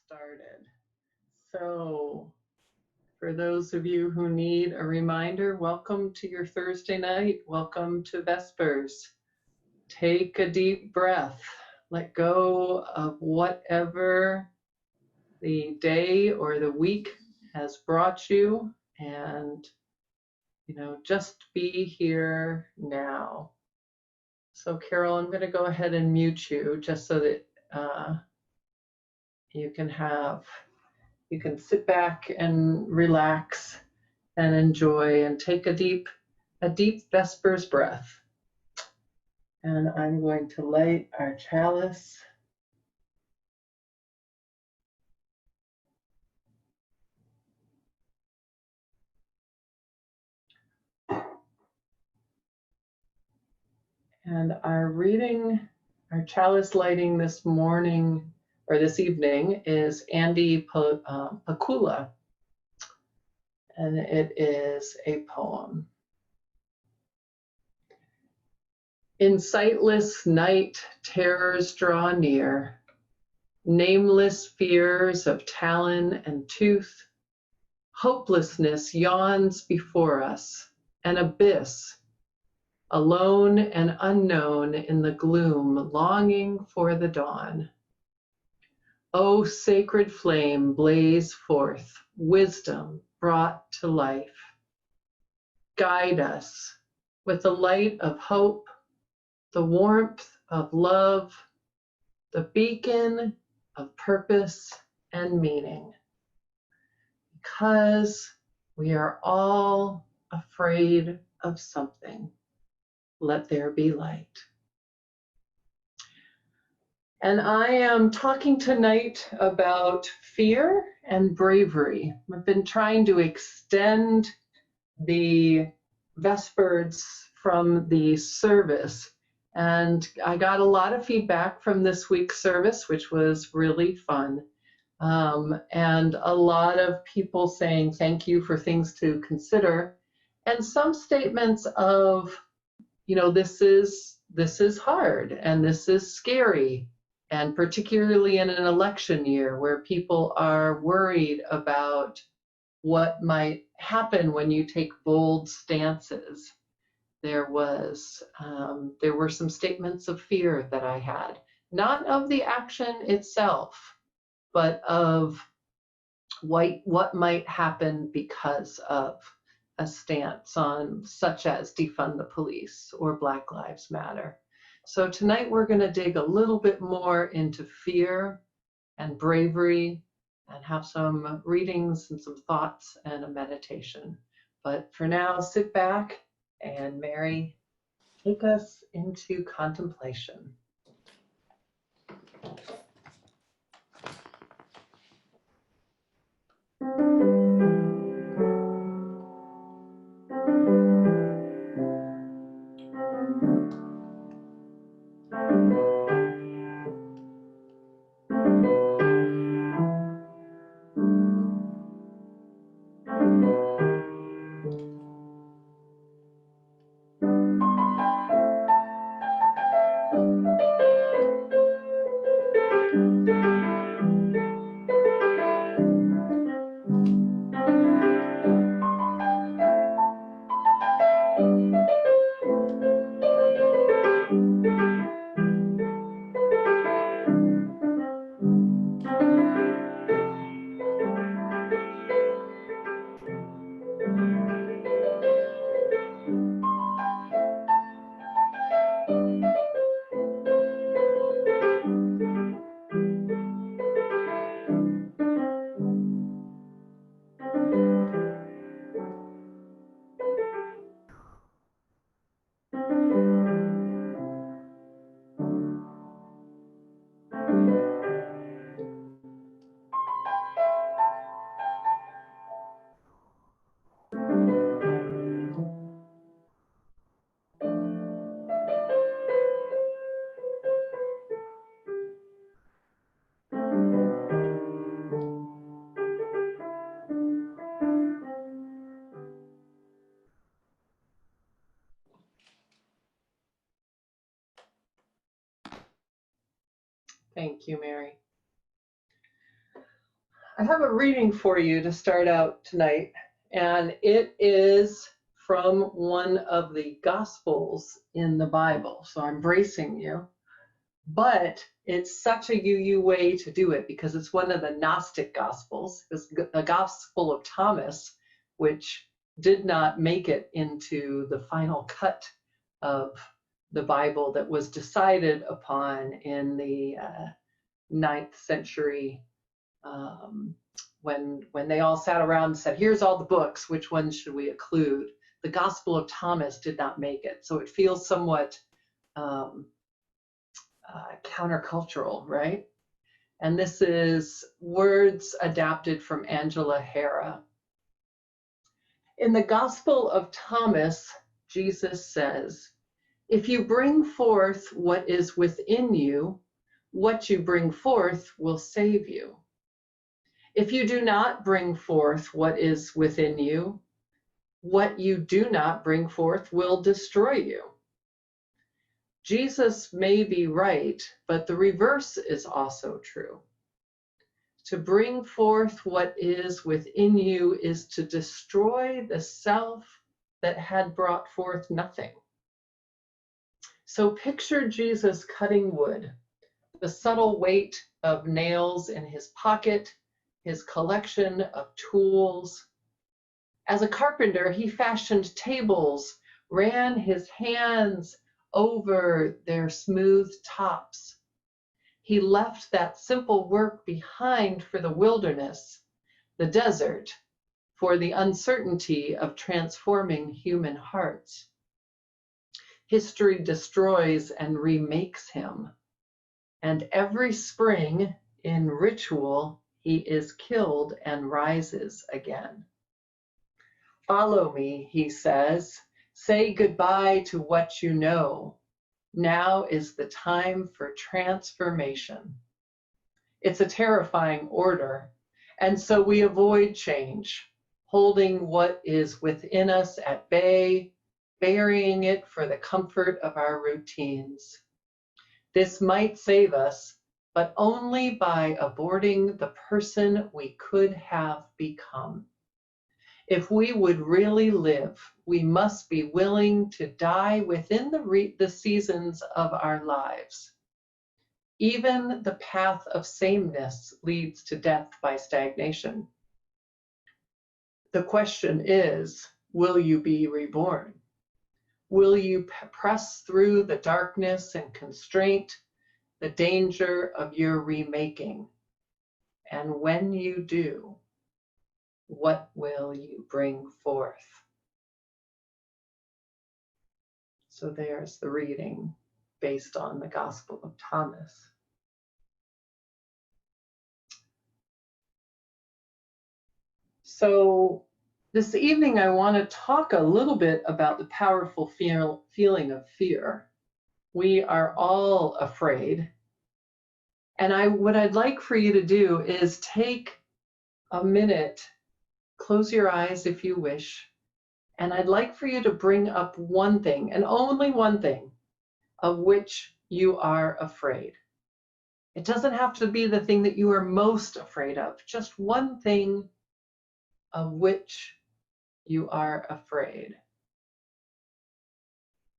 started. So, for those of you who need a reminder, welcome to your Thursday night. Welcome to Vespers. Take a deep breath. Let go of whatever the day or the week has brought you, and just be here now. So, Carol, I'm going to go ahead and mute you just so that you can sit back and relax and enjoy and take a deep Vespers breath. And I'm going to light our chalice. And our chalice lighting this morning or this evening is Andy Pakula. And it is a poem. In sightless night, terrors draw near, nameless fears of talon and tooth. Hopelessness yawns before us, an abyss, alone and unknown in the gloom, longing for the dawn. O sacred flame, blaze forth, wisdom brought to life. Guide us with the light of hope, the warmth of love, the beacon of purpose and meaning. Because we are all afraid of something, let there be light. And I am talking tonight about fear and bravery. I've been trying to extend the Vespers from the service, and I got a lot of feedback from this week's service, which was really fun. And a lot of people saying thank you for things to consider, and some statements of, this is hard and this is scary, and particularly in an election year where people are worried about what might happen when you take bold stances. There were some statements of fear that I had, not of the action itself, but of what might happen because of a stance on such as defund the police or Black Lives Matter. So tonight we're going to dig a little bit more into fear and bravery and have some readings and some thoughts and a meditation. But for now, sit back and Mary, take us into contemplation. Thank you, Mary. I have a reading for you to start out tonight, and it is from one of the Gospels in the Bible. So I'm bracing you, but it's such a UU way to do it because it's one of the Gnostic Gospels. It's the Gospel of Thomas, which did not make it into the final cut of the Bible that was decided upon in the 9th century, when they all sat around and said, here's all the books, which ones should we include? The Gospel of Thomas did not make it. So it feels somewhat countercultural, right? And this is words adapted from Angela Hara. In the Gospel of Thomas, Jesus says, if you bring forth what is within you, what you bring forth will save you. If you do not bring forth what is within you, what you do not bring forth will destroy you. Jesus may be right, but the reverse is also true. To bring forth what is within you is to destroy the self that had brought forth nothing. So picture Jesus cutting wood, the subtle weight of nails in his pocket, his collection of tools. As a carpenter, he fashioned tables, ran his hands over their smooth tops. He left that simple work behind for the wilderness, the desert, for the uncertainty of transforming human hearts. History destroys and remakes him, and every spring in ritual, he is killed and rises again. Follow me, he says. Say goodbye to what you know. Now is the time for transformation. It's a terrifying order, and so we avoid change, holding what is within us at bay, burying it for the comfort of our routines. This might save us, but only by aborting the person we could have become. If we would really live, we must be willing to die within the seasons of our lives. Even the path of sameness leads to death by stagnation. The question is, will you be reborn? Will you press through the darkness and constraint, the danger of your remaking? And when you do, what will you bring forth? So there's the reading based on the Gospel of Thomas. So this evening, I want to talk a little bit about the powerful feeling of fear. We are all afraid. And what I'd like for you to do is take a minute, close your eyes if you wish, and I'd like for you to bring up one thing, and only one thing, of which you are afraid. It doesn't have to be the thing that you are most afraid of, just one thing of which you are afraid.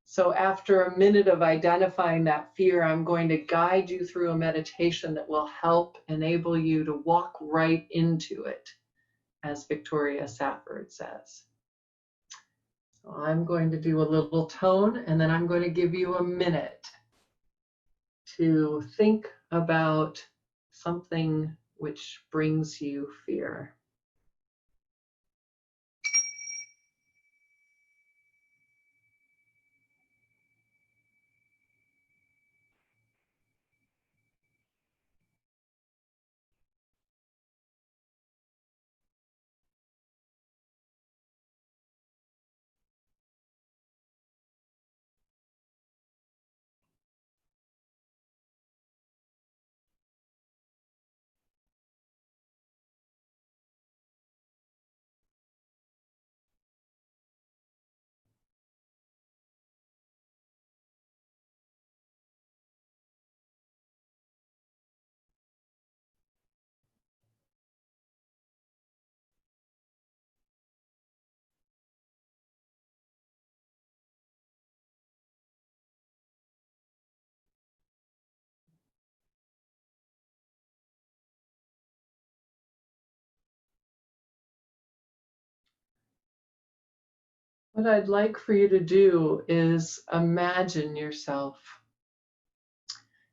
So after a minute of identifying that fear, I'm going to guide you through a meditation that will help enable you to walk right into it, as Victoria Safford says. So I'm going to do a little tone, and then I'm going to give you a minute to think about something which brings you fear. What I'd like for you to do is imagine yourself.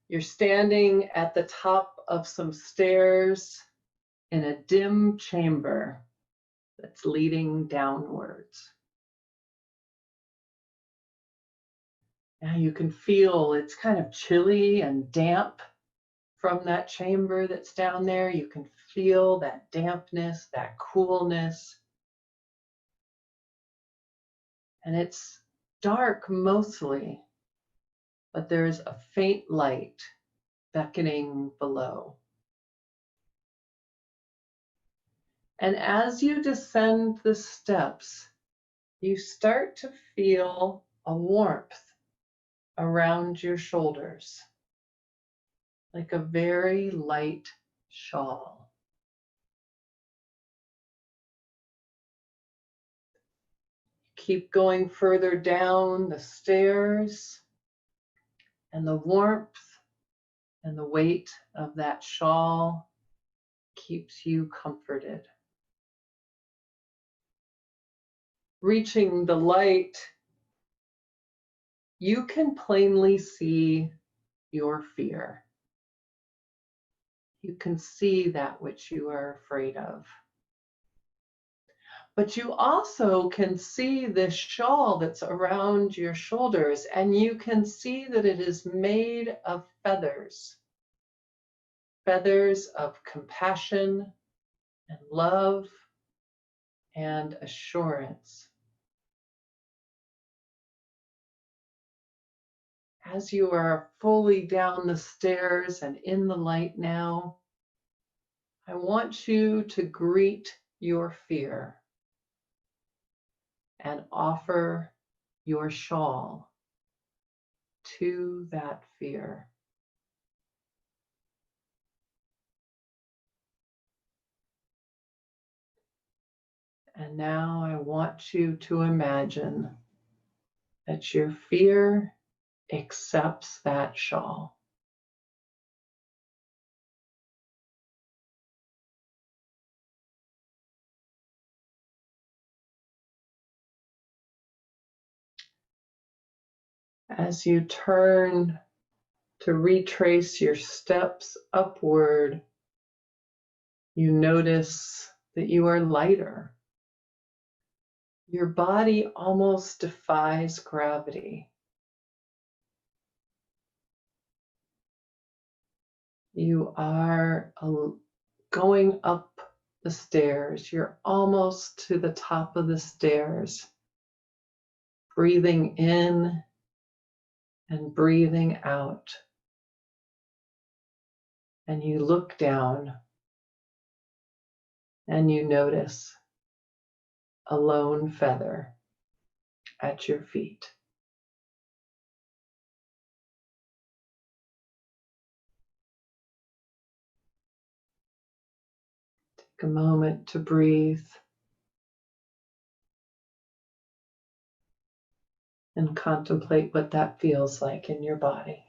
You're standing at the top of some stairs in a dim chamber that's leading downwards. Now you can feel it's kind of chilly and damp from that chamber that's down there. You can feel that dampness, that coolness. And it's dark mostly, but there's a faint light beckoning below. And as you descend the steps, you start to feel a warmth around your shoulders, like a very light shawl. Keep going further down the stairs, and the warmth and the weight of that shawl keeps you comforted. Reaching the light, you can plainly see your fear. You can see that which you are afraid of. But you also can see this shawl that's around your shoulders, and you can see that it is made of feathers. Feathers of compassion and love and assurance. As you are fully down the stairs and in the light now, I want you to greet your fear and offer your shawl to that fear. And now I want you to imagine that your fear accepts that shawl. As you turn to retrace your steps upward, you notice that you are lighter. Your body almost defies gravity. You are going up the stairs. You're almost to the top of the stairs, breathing in and breathing out. And you look down and you notice a lone feather at your feet. Take a moment to breathe and contemplate what that feels like in your body.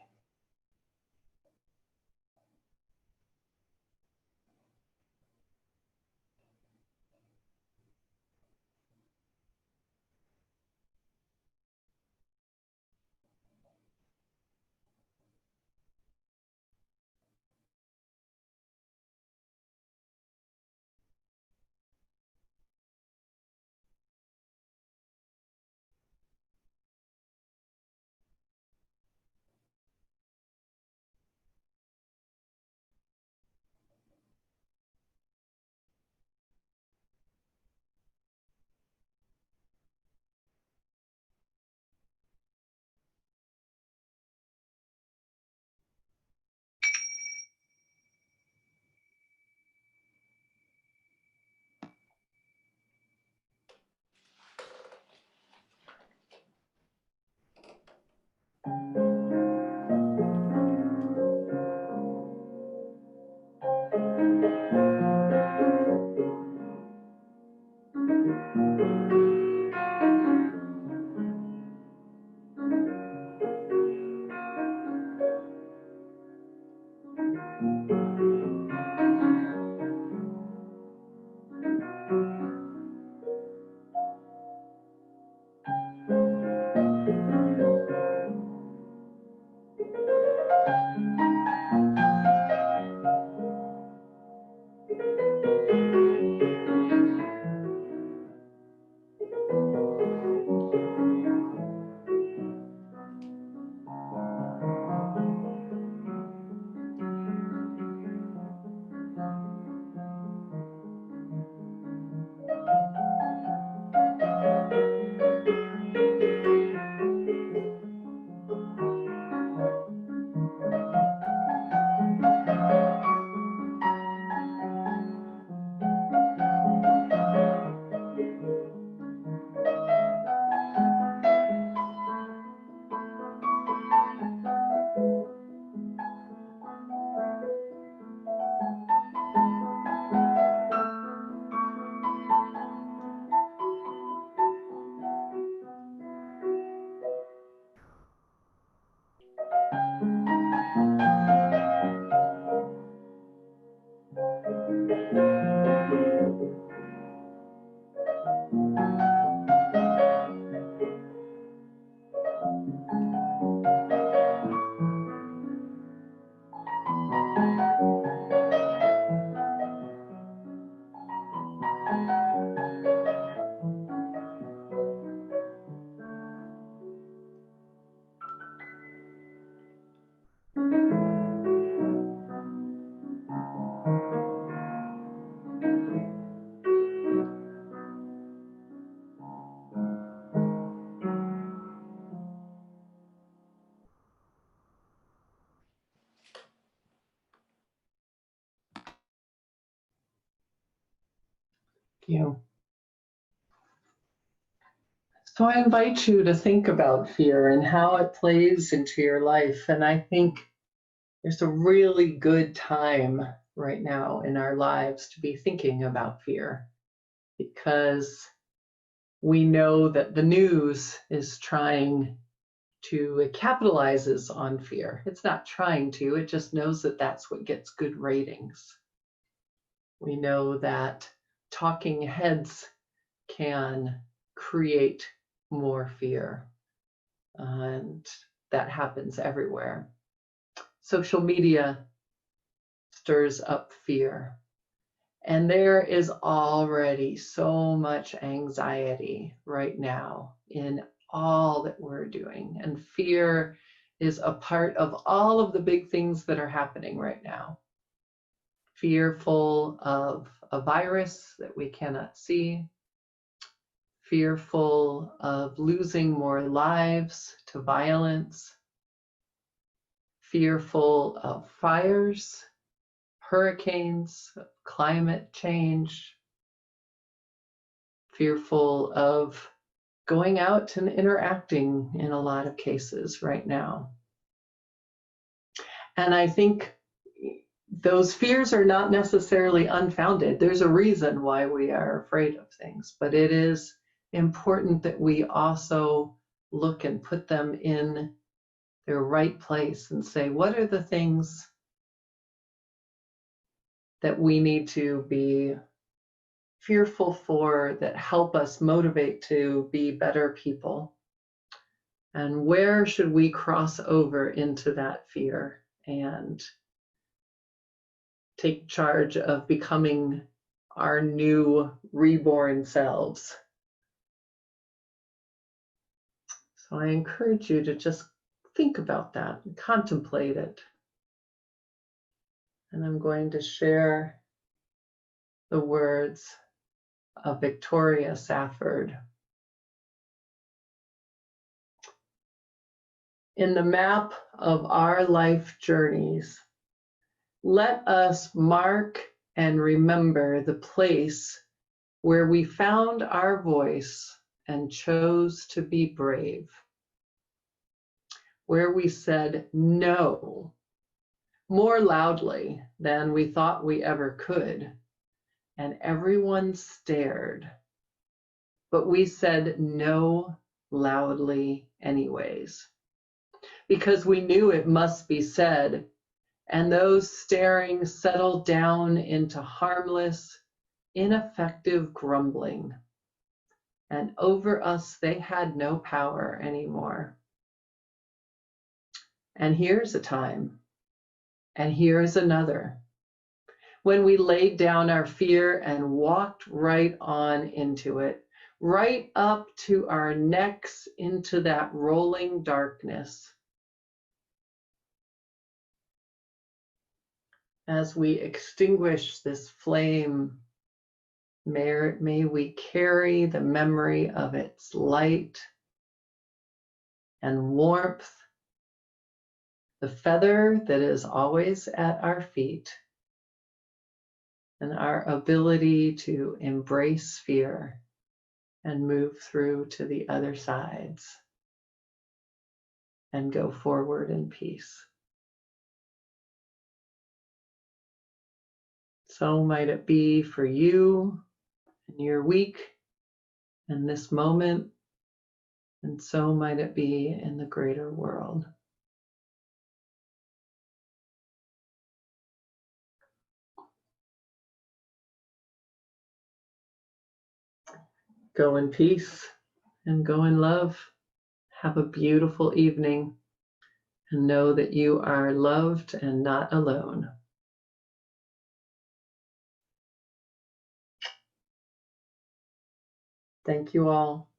You. So I invite you to think about fear and how it plays into your life. And I think there's a really good time right now in our lives to be thinking about fear, because we know that the news is trying to, it capitalizes on fear. It's not trying to, it just knows that that's what gets good ratings. We know that talking heads can create more fear, and that happens everywhere. Social media stirs up fear, and there is already so much anxiety right now in all that we're doing, and fear is a part of all of the big things that are happening right now. Fearful of a virus that we cannot see, fearful of losing more lives to violence, fearful of fires, hurricanes, climate change, fearful of going out and interacting in a lot of cases right now. And I think those fears are not necessarily unfounded. There's a reason why we are afraid of things, but it is important that we also look and put them in their right place and say, what are the things that we need to be fearful for that help us motivate to be better people? And where should we cross over into that fear and take charge of becoming our new reborn selves? So I encourage you to just think about that and contemplate it. And I'm going to share the words of Victoria Safford. In the map of our life journeys, let us mark and remember the place where we found our voice and chose to be brave, where we said no more loudly than we thought we ever could, and everyone stared, but we said no loudly anyways, because we knew it must be said, and those staring settled down into harmless, ineffective grumbling, and over us they had no power anymore. And here's a time, and here's another, when we laid down our fear and walked right on into it, right up to our necks into that rolling darkness. As we extinguish this flame, may we carry the memory of its light and warmth, the feather that is always at our feet, and our ability to embrace fear and move through to the other sides and go forward in peace. So might it be for you and your week and this moment, and so might it be in the greater world. Go in peace and go in love. Have a beautiful evening and know that you are loved and not alone. Thank you all.